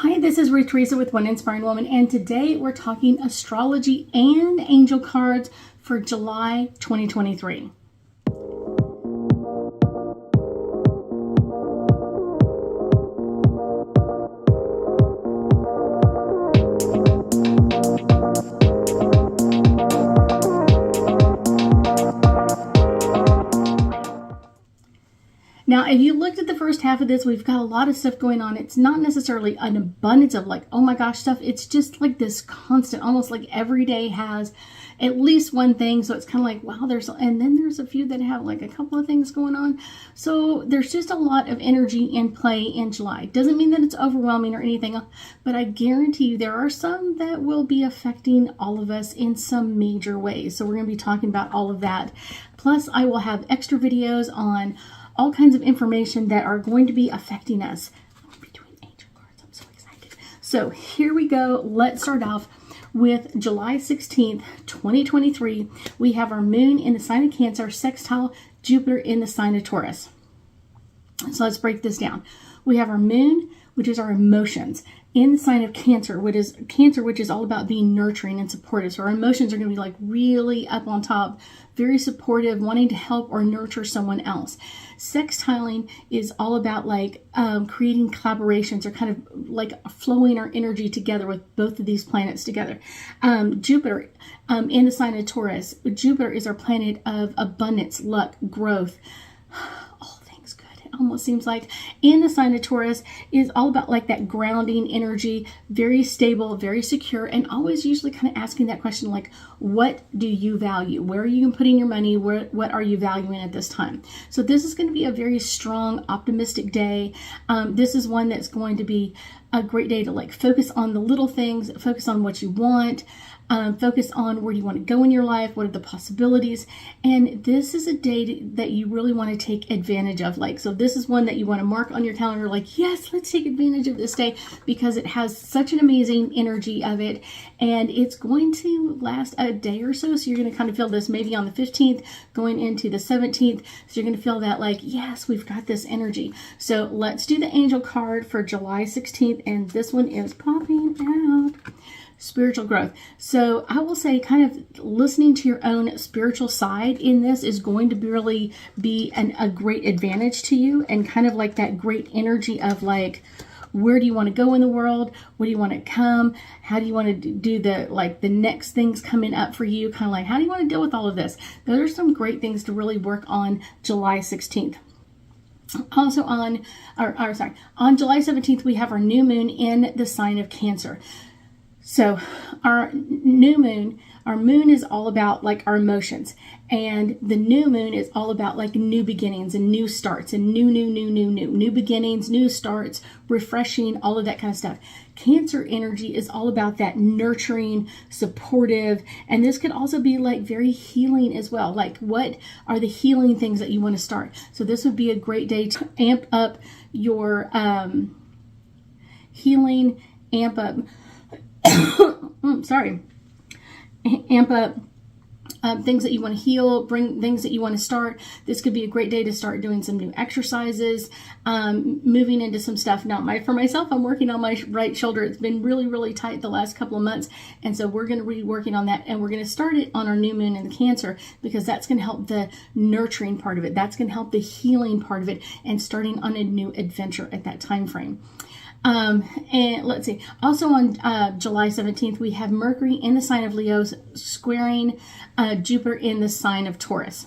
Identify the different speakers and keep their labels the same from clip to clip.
Speaker 1: Hi, this is Ruth Theresa with One Inspiring Woman, and today we're talking astrology and angel cards for July 2023. Now, if you looked at the first half of this, we've got a lot of stuff going on. It's not necessarily an abundance of like, oh my gosh, stuff. It's just like this constant, almost like every day has at least one thing. So it's kind of like, wow, and then there's a few that have like a couple of things going on. So there's just a lot of energy in play in July. Doesn't mean that it's overwhelming or anything, but I guarantee you there are some that will be affecting all of us in some major ways. So we're going to be talking about all of that. Plus, I will have extra videos on all kinds of information that are going to be affecting us. I'm going to be doing angel cards. I'm so excited. So here we go. Let's start off with July 16th, 2023. We have our moon in the sign of Cancer, sextile Jupiter in the sign of Taurus. So let's break this down. We have our moon, which is our emotions, in the sign of Cancer, which is all about being nurturing and supportive. So our emotions are going to be like really up on top, very supportive, wanting to help or nurture someone else. Sextiling is all about like creating collaborations or kind of like flowing our energy together with both of these planets together. Jupiter in the sign of Taurus, Jupiter is our planet of abundance, luck, growth. Almost seems like in the sign of Taurus is all about like that grounding energy, very stable, very secure, and always usually kind of asking that question like, what do you value? Where are you putting your money? What are you valuing at this time? So this is going to be a very strong, optimistic day. This is one that's going to be a great day to like focus on the little things, focus on what you want, focus on where you want to go in your life, what are the possibilities, and this is a day that you really want to take advantage of. Like, so this is one that you want to mark on your calendar, like, yes, let's take advantage of this day because it has such an amazing energy of it, and it's going to last a day or so. So you're going to kind of feel this maybe on the 15th going into the 17th. So you're going to feel that like, yes, we've got this energy. So let's do the angel card for July 16th, and this one is popping out. Spiritual growth. So I will say kind of listening to your own spiritual side in this is going to really be a great advantage to you, and kind of like that great energy of like, where do you want to go in the world? What do you want to come? How do you want to do the next things coming up for you? Kind of like, how do you want to deal with all of this? Those are some great things to really work on July 16th. Also on July 17th, we have our new moon in the sign of Cancer. So our moon is all about like our emotions, and the new moon is all about like new beginnings and new starts and new beginnings, new starts, refreshing, all of that kind of stuff. Cancer energy is all about that nurturing, supportive, and this could also be like very healing as well. Like, what are the healing things that you want to start? So this would be a great day to amp up your healing, amp up amp up things that you want to heal, bring things that you want to start. This could be a great day to start doing some new exercises, moving into some stuff. Now, for myself, I'm working on my right shoulder. It's been really, really tight the last couple of months, and so we're going to be working on that, and we're going to start it on our new moon in the Cancer, because that's going to help the nurturing part of it. That's going to help the healing part of it, and starting on a new adventure at that time frame. And let's see, also on July 17th, we have Mercury in the sign of Leo squaring Jupiter in the sign of Taurus.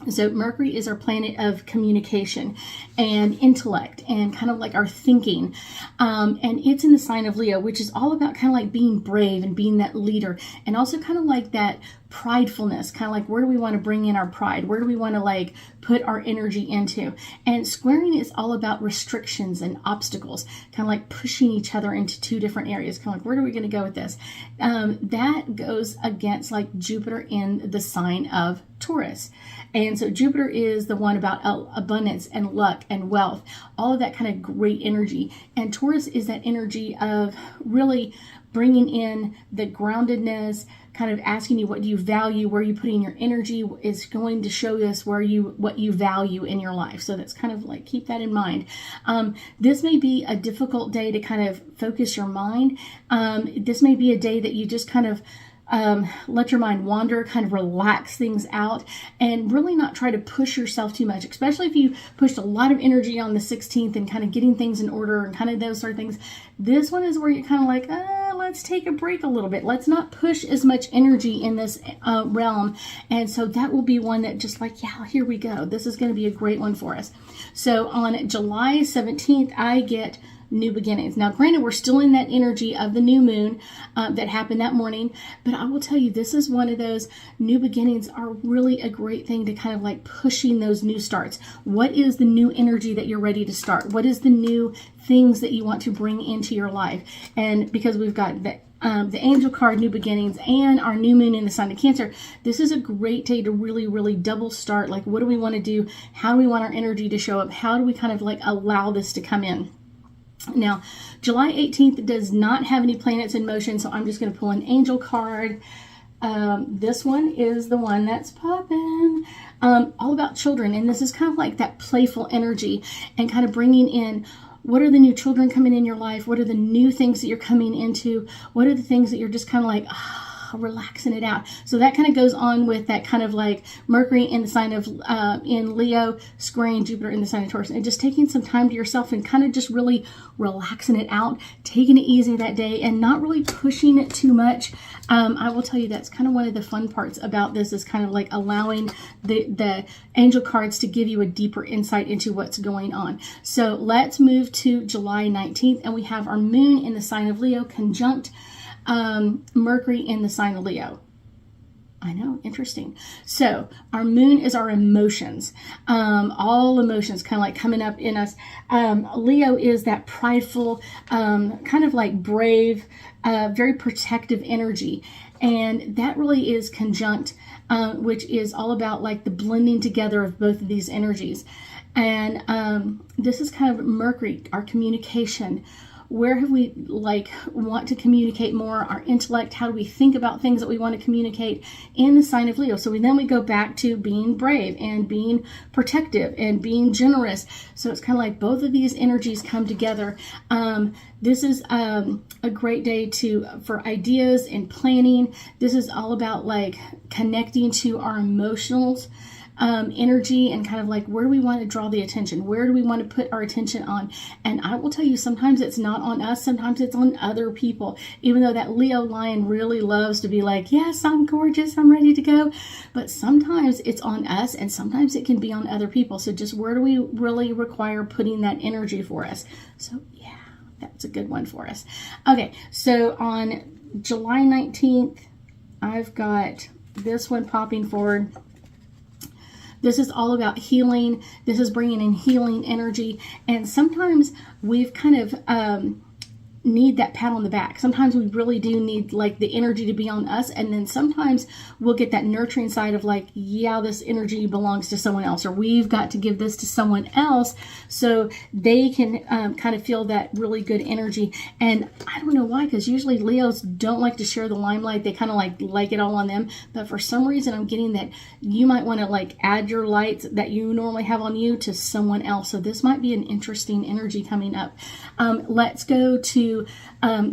Speaker 1: So Mercury is our planet of communication and intellect and kind of like our thinking. And it's in the sign of Leo, which is all about kind of like being brave and being that leader, and also kind of like that pridefulness, kind of like, where do we want to bring in our pride? Where do we want to like put our energy into? And squaring is all about restrictions and obstacles, kind of like pushing each other into two different areas, kind of like, where are we going to go with this? That goes against like Jupiter in the sign of Taurus. And so Jupiter is the one about abundance and luck and wealth, all of that kind of great energy. And Taurus is that energy of really bringing in the groundedness, kind of asking you, what do you value, where you putting your energy is going to show us what you value in your life. So that's kind of like, keep that in mind. This may be a difficult day to kind of focus your mind. This may be a day that you just kind of let your mind wander, kind of relax things out, and really not try to push yourself too much, especially if you pushed a lot of energy on the 16th and kind of getting things in order and kind of those sort of things. This one is where you're kind of like, let's take a break a little bit. Let's not push as much energy in this realm. And so that will be one that just like, yeah, here we go. This is going to be a great one for us. So on July 17th, I get new beginnings. Now, granted, we're still in that energy of the new moon that happened that morning, but I will tell you, this is one of those new beginnings are really a great thing to kind of like pushing those new starts. What is the new energy that you're ready to start? What is the new things that you want to bring into your life? And because we've got the angel card, new beginnings, and our new moon in the sign of Cancer, this is a great day to really, really double start. Like, what do we want to do? How do we want our energy to show up? How do we kind of like allow this to come in? Now, July 18th does not have any planets in motion, so I'm just going to pull an angel card. This one is the one that's popping. All about children, and this is kind of like that playful energy and kind of bringing in, what are the new children coming in your life? What are the new things that you're coming into? What are the things that you're just kind of like, relaxing it out? So that kind of goes on with that kind of like Mercury in the sign of in Leo, squaring Jupiter in the sign of Taurus, and just taking some time to yourself and kind of just really relaxing it out, taking it easy that day and not really pushing it too much. I will tell you, that's kind of one of the fun parts about this, is kind of like allowing the angel cards to give you a deeper insight into what's going on. So let's move to July 19th, and we have our moon in the sign of Leo conjunct Mercury in the sign of Leo. I know, interesting. So our moon is our emotions, all emotions kind of like coming up in us. Leo is that prideful, kind of like brave, very protective energy. And that really is conjunct, which is all about like the blending together of both of these energies. And this is kind of Mercury, our communication. Where have we like want to communicate more? Our intellect, how do we think about things that we want to communicate in the sign of Leo? So then we go back to being brave and being protective and being generous. So it's kind of like both of these energies come together. This is a great day for ideas and planning. This is all about like connecting to our emotionals. Energy and kind of like, where do we want to draw the attention? Where do we want to put our attention on? And I will tell you, sometimes it's not on us. Sometimes it's on other people. Even though that Leo lion really loves to be like, yes, I'm gorgeous, I'm ready to go. But sometimes it's on us, and sometimes it can be on other people. So just where do we really require putting that energy for us? So yeah, that's a good one for us. Okay, so on July 19th, I've got this one popping forward. This is all about healing. This is bringing in healing energy. And sometimes we've kind of need that pat on the back. Sometimes we really do need like the energy to be on us. And then sometimes we'll get that nurturing side of like, yeah, this energy belongs to someone else, or we've got to give this to someone else so they can kind of feel that really good energy. And I don't know why, because usually Leos don't like to share the limelight. They kind of like it all on them. But for some reason, I'm getting that you might want to like add your lights that you normally have on you to someone else. So this might be an interesting energy coming up. Let's go to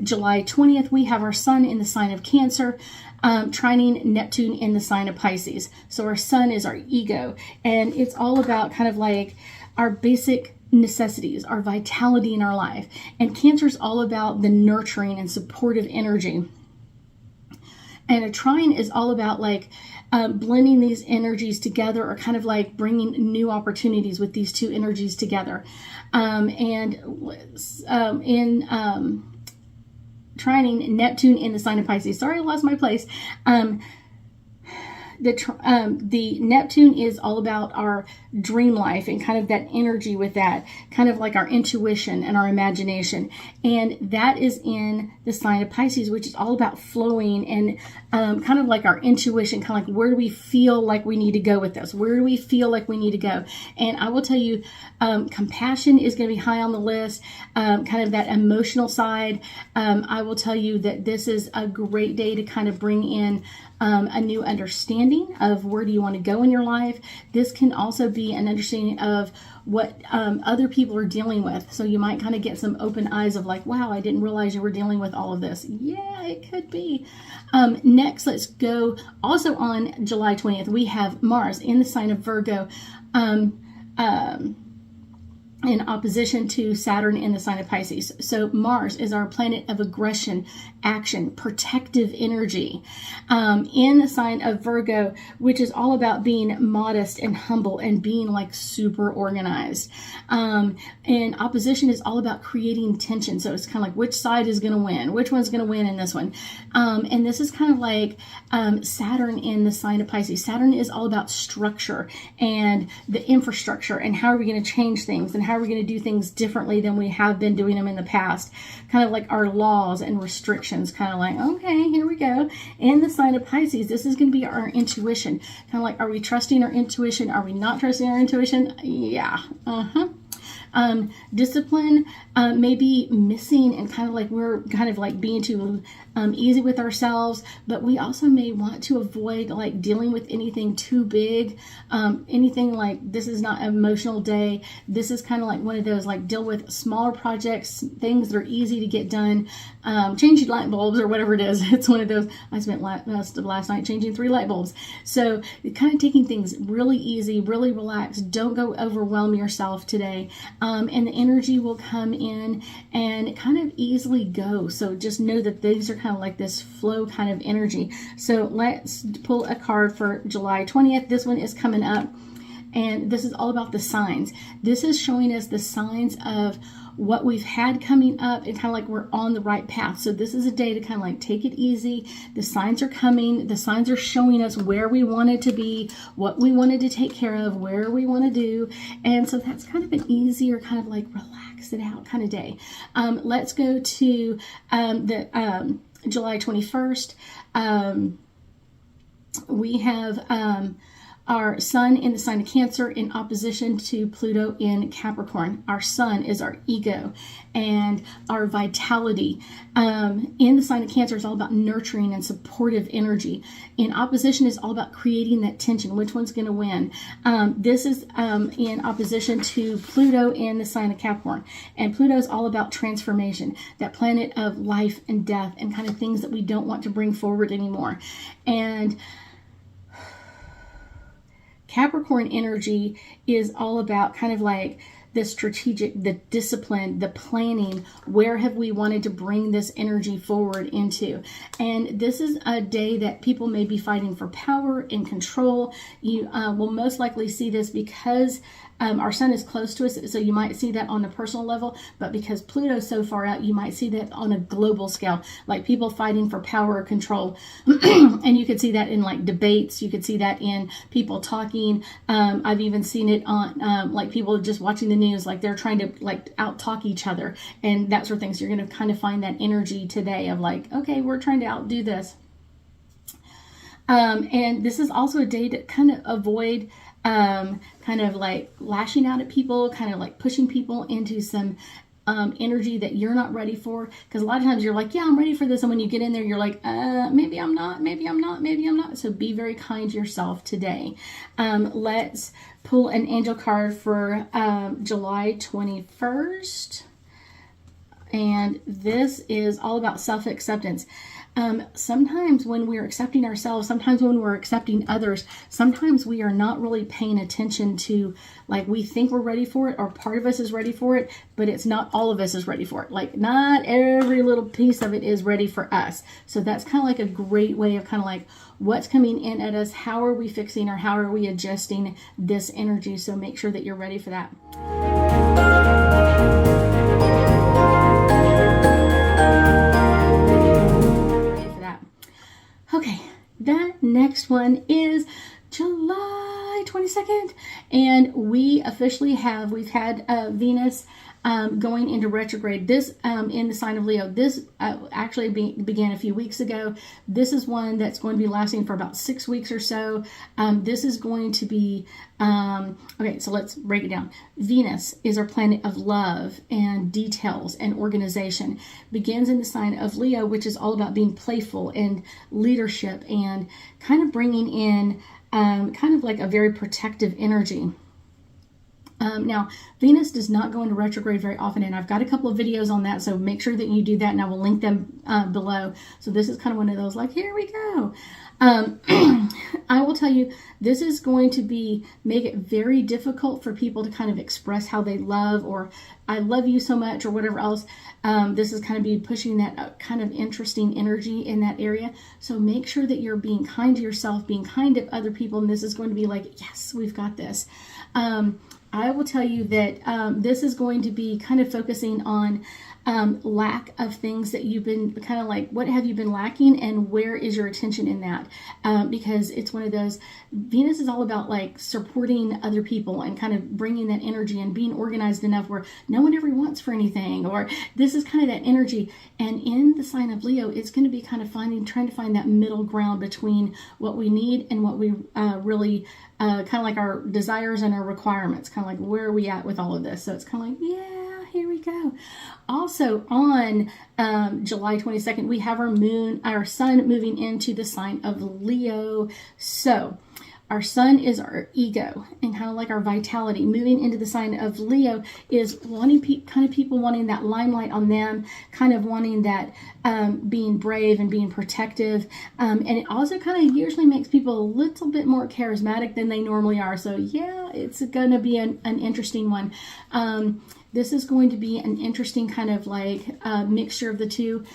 Speaker 1: July 20th. We have our sun in the sign of Cancer, trining Neptune in the sign of Pisces. So our sun is our ego, and it's all about kind of like our basic necessities, our vitality in our life. And Cancer is all about the nurturing and supportive energy. And a trine is all about like blending these energies together, or kind of like bringing new opportunities with these two energies together. Trining Neptune in the sign of Pisces. Sorry, I lost my place. the Neptune is all about our dream life and kind of that energy with that, kind of like our intuition and our imagination. And that is in the sign of Pisces, which is all about flowing and kind of like our intuition, kind of like where do we feel like we need to go with this? Where do we feel like we need to go? And I will tell you, compassion is going to be high on the list, kind of that emotional side. I will tell you that this is a great day to kind of bring in a new understanding of where do you want to go in your life. This can also be an understanding of what other people are dealing with. So you might kind of get some open eyes of like, wow, I didn't realize you were dealing with all of this. Yeah, it could be. Next, let's go. Also on July 20th, we have Mars in the sign of Virgo. In opposition to Saturn in the sign of Pisces. So Mars is our planet of aggression, action, protective energy in the sign of Virgo, which is all about being modest and humble and being like super organized. And opposition is all about creating tension. So it's kind of like which side is going to win, which one's going to win in this one. And this is kind of like Saturn in the sign of Pisces. Saturn is all about structure and the infrastructure and how are we going to change things and how are we going to do things differently than we have been doing them in the past. Kind of like our laws and restrictions, kind of like, okay, here we go. In the sign of Pisces, this is going to be our intuition. Kind of like, are we trusting our intuition? Are we not trusting our intuition? Yeah. Discipline may be missing and kind of like we're kind of like being too easy with ourselves, but we also may want to avoid like dealing with anything too big, anything like this is not an emotional day. This is kind of like one of those like deal with smaller projects, things that are easy to get done, changing light bulbs or whatever it is. It's one of those. I spent most of last night changing 3 light bulbs. So kind of taking things really easy, really relaxed. Don't go overwhelm yourself today. And the energy will come in and kind of easily go. So just know that these are kind of like this flow kind of energy. So let's pull a card for July 20th. This one is coming up. And this is all about the signs. This is showing us the signs of what we've had coming up and kind of like we're on the right path. So this is a day to kind of like take it easy. The signs are coming. The signs are showing us where we wanted to be, what we wanted to take care of, where we want to do. And so that's kind of an easier kind of like relax it out kind of day. Let's go to the July 21st. We have our sun in the sign of Cancer in opposition to Pluto in Capricorn. Our sun is our ego and our vitality. In the sign of Cancer is all about nurturing and supportive energy. In opposition is all about creating that tension. Which one's going to win? This is in opposition to Pluto in the sign of Capricorn. And Pluto is all about transformation, that planet of life and death and kind of things that we don't want to bring forward anymore. And Capricorn energy is all about kind of like the strategic, the discipline, the planning. Where have we wanted to bring this energy forward into? And this is a day that people may be fighting for power and control. You will most likely see this because our sun is close to us, so you might see that on a personal level, but because Pluto's so far out, you might see that on a global scale, like people fighting for power or control. And you could see that in like debates. You could see that in people talking. I've even seen it on like people just watching the news, like they're trying to like out talk each other and that sort of things. You're going to kind of find that energy today of like, okay, we're trying to outdo this. And this is also a day to kind of avoid kind of like lashing out at people, kind of like pushing people into some energy that you're not ready for. Because a lot of times you're like, yeah, I'm ready for this. And when you get in there, you're like, maybe I'm not, maybe I'm not, maybe I'm not. So be very kind to yourself today. Let's pull an angel card for July 21st. And this is all about self-acceptance. Sometimes when we're accepting ourselves, sometimes when we're accepting others, sometimes we are not really paying attention to, like, we think we're ready for it or part of us is ready for it, but it's not all of us is ready for it. Like, not every little piece of it is ready for us. So that's kind of like a great way of kind of like what's coming in at us. How are we fixing or how are we adjusting this energy? So make sure that you're ready for that. Okay, that next next one is July 22nd. And we've had Venus going into retrograde. This in the sign of Leo. This actually began a few weeks ago. This is one that's going to be lasting for about 6 weeks or so. This is going to be, okay, so let's break it down. Venus is our planet of love and details and organization. Begins in the sign of Leo, which is all about being playful and leadership and kind of bringing in kind of like a very protective energy. Now, Venus does not go into retrograde very often, and I've got a couple of videos on that, so make sure that you do that, and I will link them below. So this is kind of one of those, like, here we go. I will tell you, this is going to make it very difficult for people to kind of express how they love, or I love you so much, or whatever else. This is kind of be pushing that kind of interesting energy in that area. So make sure that you're being kind to yourself, being kind to other people, and this is going to be like, yes, we've got this. I will tell you that this is going to be kind of focusing on lack of things that you've been kind of like, what have you been lacking and where is your attention in that? Because it's one of those, Venus is all about like supporting other people and kind of bringing that energy and being organized enough where no one ever wants for anything, or this is kind of that energy. And in the sign of Leo, it's going to be kind of trying to find that middle ground between what we need and what we really kind of like our desires and our requirements, kind of like where are we at with all of this. So it's kind of like, yeah, here we go. Also on July 22nd, we have our sun moving into the sign of Leo. So our sun is our ego and kind of like our vitality. Moving into the sign of Leo is wanting kind of people wanting that limelight on them, kind of wanting that being brave and being protective. And it also kind of usually makes people a little bit more charismatic than they normally are. So yeah, it's going to be an interesting one. This is going to be an interesting kind of like mixture of the two.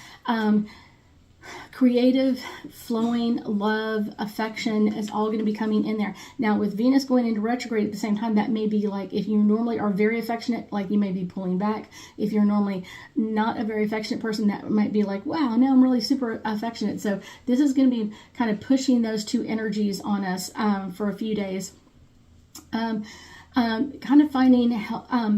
Speaker 1: Creative, flowing, love, affection is all going to be coming in there. Now with Venus going into retrograde at the same time, that may be like, if you normally are very affectionate, like you may be pulling back. If you're normally not a very affectionate person, that might be like, wow, now I'm really super affectionate. So this is going to be kind of pushing those two energies on us for a few days. Kind of finding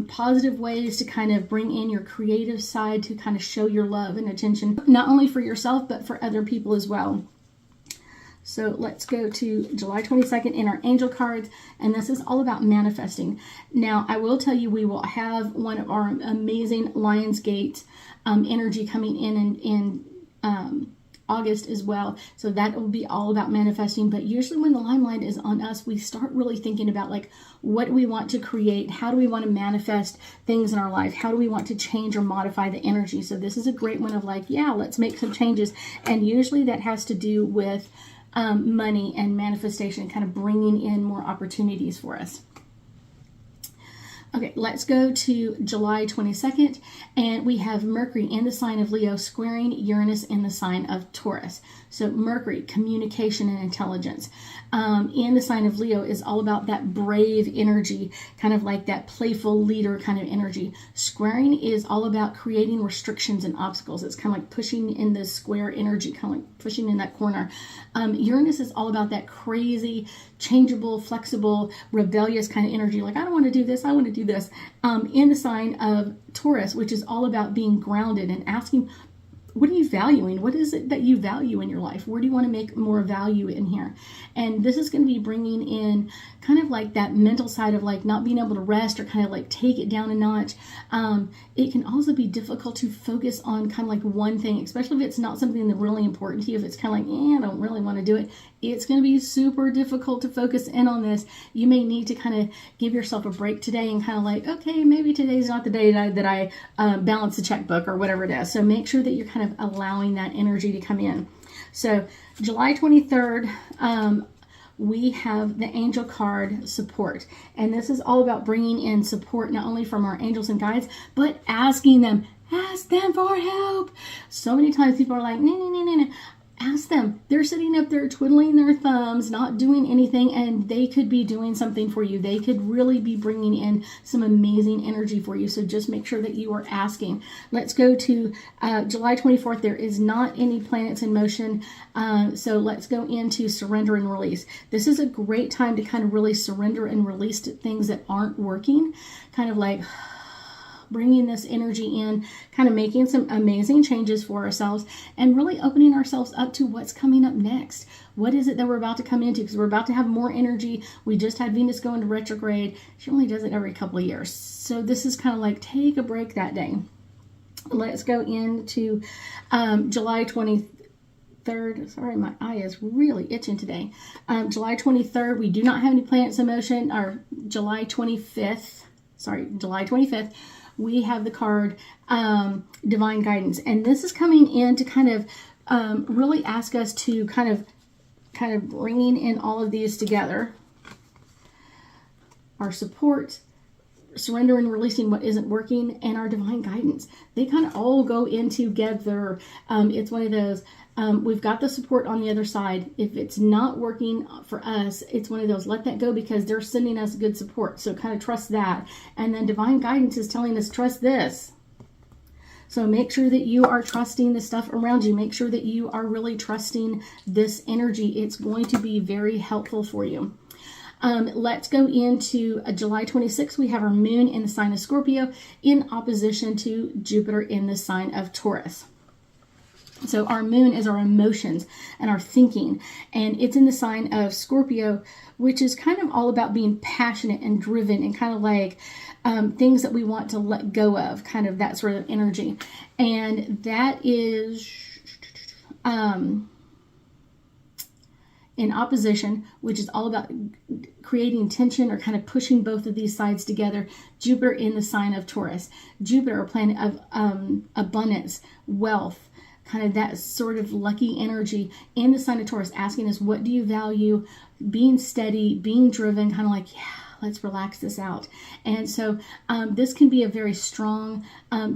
Speaker 1: positive ways to kind of bring in your creative side to kind of show your love and attention, not only for yourself, but for other people as well. So let's go to July 22nd in our angel cards, and this is all about manifesting. Now, I will tell you, we will have one of our amazing Lionsgate energy coming in August as well. So that will be all about manifesting. But usually when the limelight is on us, we start really thinking about like, what do we want to create? How do we want to manifest things in our life? How do we want to change or modify the energy? So this is a great one of like, yeah, let's make some changes. And usually that has to do with money and manifestation, kind of bringing in more opportunities for us. Okay, let's go to July 22nd, and we have Mercury in the sign of Leo squaring Uranus in the sign of Taurus. So Mercury, communication and intelligence. In the sign of Leo is all about that brave energy, kind of like that playful leader kind of energy. Squaring is all about creating restrictions and obstacles. It's kind of like pushing in the square energy, kind of like pushing in that corner. Uranus is all about that crazy, changeable, flexible, rebellious kind of energy. Like, I don't want to do this, I want to do this. In the sign of Taurus, which is all about being grounded and asking, what are you valuing? What is it that you value in your life? Where do you want to make more value in here? And this is going to be bringing in kind of like that mental side of like not being able to rest or kind of like take it down a notch. It can also be difficult to focus on kind of like one thing, especially if it's not something that's really important to you. If it's kind of like, I don't really want to do it. It's going to be super difficult to focus in on this. You may need to kind of give yourself a break today and kind of like, okay, maybe today's not the day that I balance the checkbook or whatever it is. So make sure that you're kind of allowing that energy to come in. So July 23rd, we have the angel card support. And this is all about bringing in support, not only from our angels and guides, but asking them, ask them for help. So many times people are like, no. ask them. They're sitting up there twiddling their thumbs, not doing anything, and they could be doing something for you. They could really be bringing in some amazing energy for you. So just make sure that you are asking. Let's go to July 24th. There is not any planets in motion. So let's go into surrender and release. This is a great time to kind of really surrender and release to things that aren't working. Kind of like bringing this energy in, kind of making some amazing changes for ourselves and really opening ourselves up to what's coming up next. What is it that we're about to come into? Because we're about to have more energy. We just had Venus go into retrograde. She only does it every couple of years. So this is kind of like take a break that day. Let's go into July 23rd. Sorry, my eye is really itching today. July 23rd, we do not have any planets in motion. Or July 25th, we have the card Divine Guidance. And this is coming in to kind of really ask us to kind of bringing in all of these together. Our support, surrender and releasing what isn't working, and our divine guidance. They kind of all go in together. It's one of those, we've got the support on the other side. If it's not working for us, it's one of those, let that go, because they're sending us good support. So kind of trust that. And then divine guidance is telling us, trust this. So make sure that you are trusting the stuff around you. Make sure that you are really trusting this energy. It's going to be very helpful for you. Let's go into July 26th. We have our moon in the sign of Scorpio in opposition to Jupiter in the sign of Taurus. So our moon is our emotions and our thinking, and it's in the sign of Scorpio, which is kind of all about being passionate and driven and kind of like things that we want to let go of, kind of that sort of energy. And that is in opposition, which is all about creating tension or kind of pushing both of these sides together. Jupiter in the sign of Taurus. Jupiter, a planet of abundance, wealth, kind of that sort of lucky energy in the sign of Taurus, asking us, what do you value? Being steady, being driven, kind of like, yeah, let's relax this out. And so this can be a very strong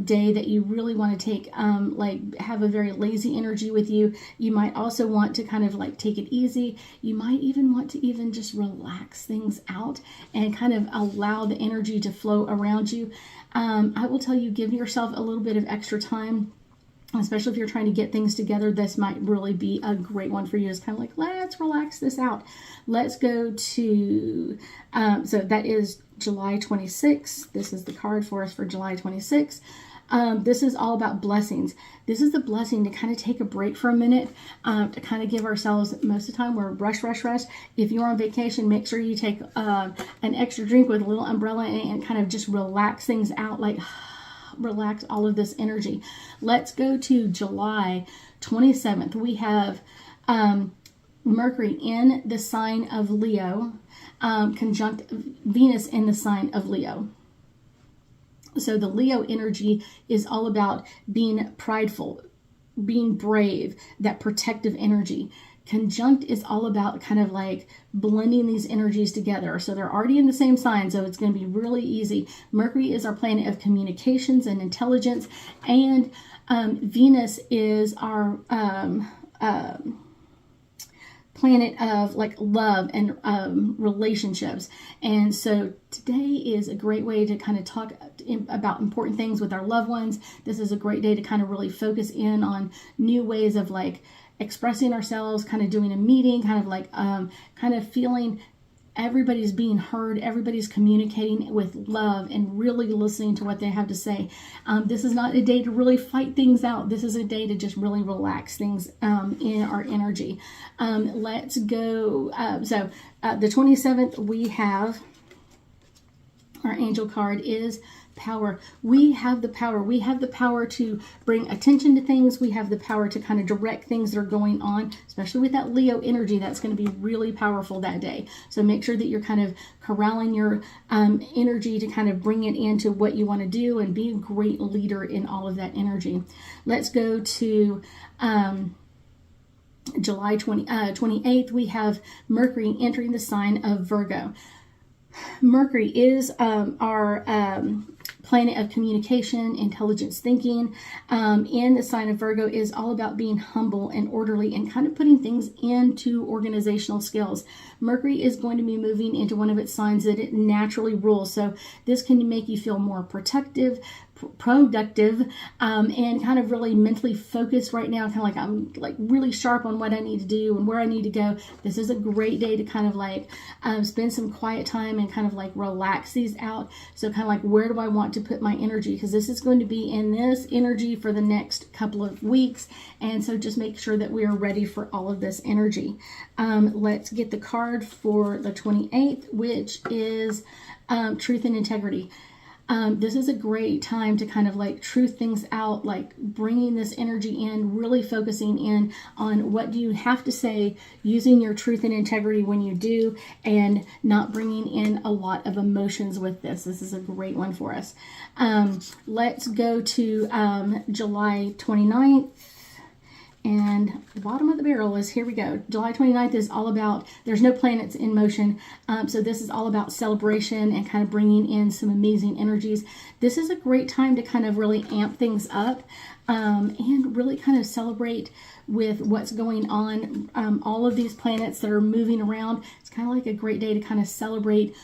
Speaker 1: day that you really want to take, like have a very lazy energy with you. You might also want to kind of like take it easy. You might even want to even just relax things out and kind of allow the energy to flow around you. I will tell you, give yourself a little bit of extra time. Especially if you're trying to get things together, this might really be a great one for you. It's kind of like, let's relax this out. Let's go to, so that is July 26th. This is the card for us for July 26th. This is all about blessings. This is the blessing to kind of take a break for a minute, to kind of give ourselves, most of the time we're rush. If you're on vacation, make sure you take an extra drink with a little umbrella and kind of just relax things out, like relax all of this energy. Let's go to July 27th. We have Mercury in the sign of Leo, conjunct Venus in the sign of Leo. So the Leo energy is all about being prideful, being brave, that protective energy. Conjunct is all about kind of like blending these energies together. So they're already in the same sign, so it's going to be really easy. Mercury is our planet of communications and intelligence, and Venus is our planet of like love and relationships. And so today is a great way to kind of talk about important things with our loved ones. This is a great day to kind of really focus in on new ways of like expressing ourselves, kind of doing a meeting, kind of like kind of feeling everybody's being heard, everybody's communicating with love and really listening to what they have to say. This is not a day to really fight things out. This is a day to just really relax things in our energy. Let's go. So the 27th, we have our angel card is power. We have the power. We have the power to bring attention to things. We have the power to kind of direct things that are going on, especially with that Leo energy. That's going to be really powerful that day. So make sure that you're kind of corralling your energy to kind of bring it into what you want to do and be a great leader in all of that energy. Let's go to July 28th. We have Mercury entering the sign of Virgo. Mercury is our planet of communication, intelligence thinking. In the sign of Virgo is all about being humble and orderly and kind of putting things into organizational skills. Mercury is going to be moving into one of its signs that it naturally rules. So this can make you feel more protective, productive, and kind of really mentally focused right now. Kind of like I'm like really sharp on what I need to do and where I need to go. This is a great day to kind of like spend some quiet time and kind of like relax these out. So kind of like, where do I want to put my energy? Because this is going to be in this energy for the next couple of weeks. And so just make sure that we are ready for all of this energy. Let's get the card for the 28th, which is truth and integrity. This is a great time to kind of like truth things out, like bringing this energy in, really focusing in on what do you have to say, using your truth and integrity when you do, and not bringing in a lot of emotions with this. This is a great one for us. Let's go to July 29th. And the bottom of the barrel is, here we go. July 29th is all about, there's no planets in motion. So this is all about celebration and kind of bringing in some amazing energies. This is a great time to kind of really amp things up and really kind of celebrate with what's going on. All of these planets that are moving around. It's kind of like a great day to kind of celebrate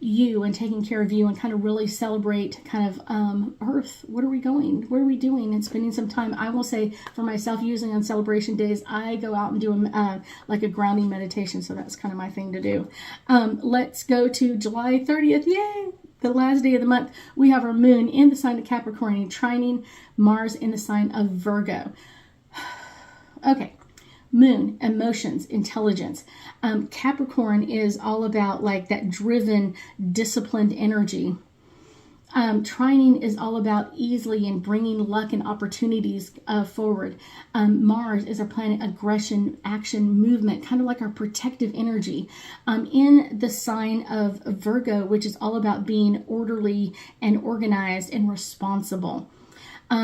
Speaker 1: you and taking care of you and kind of really celebrate kind of Earth. What are we going? What are we doing? And spending some time. I will say for myself, using on celebration days, I go out and do like a grounding meditation. So that's kind of my thing to do. Let's go to July 30th. Yay! The last day of the month. We have our moon in the sign of Capricorn and trining Mars in the sign of Virgo. Okay. Moon, emotions, intelligence. Capricorn is all about like that driven, disciplined energy. Trining is all about easily and bringing luck and opportunities forward. Mars is our planet aggression, action, movement, kind of like our protective energy. In the sign of Virgo, which is all about being orderly and organized and responsible.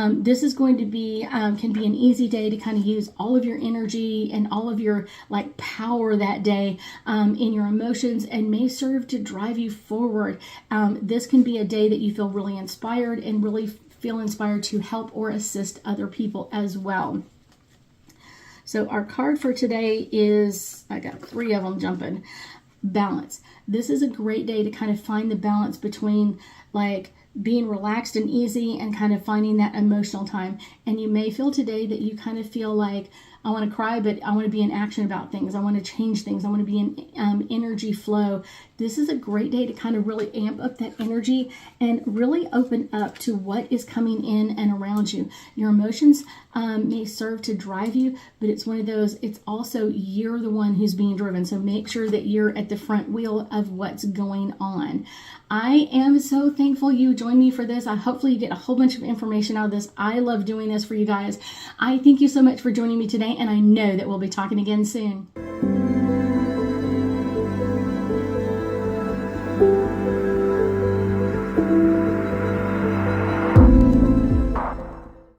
Speaker 1: This is going to be, can be an easy day to kind of use all of your energy and all of your like power that day in your emotions, and may serve to drive you forward. This can be a day that you feel really inspired and really feel inspired to help or assist other people as well. So our card for today is, I got 3 of them jumping. Balance. This is a great day to kind of find the balance between like being relaxed and easy and kind of finding that emotional time. And you may feel today that you kind of feel like, I want to cry, but I want to be in action about things. I want to change things. I want to be in energy flow. This is a great day to kind of really amp up that energy and really open up to what is coming in and around you. Your emotions may serve to drive you, but it's one of those, it's also you're the one who's being driven. So make sure that you're at the front wheel of what's going on. I am so thankful you joined me for this. Hopefully you get a whole bunch of information out of this. I love doing this for you guys. I thank you so much for joining me today, and I know that we'll be talking again soon.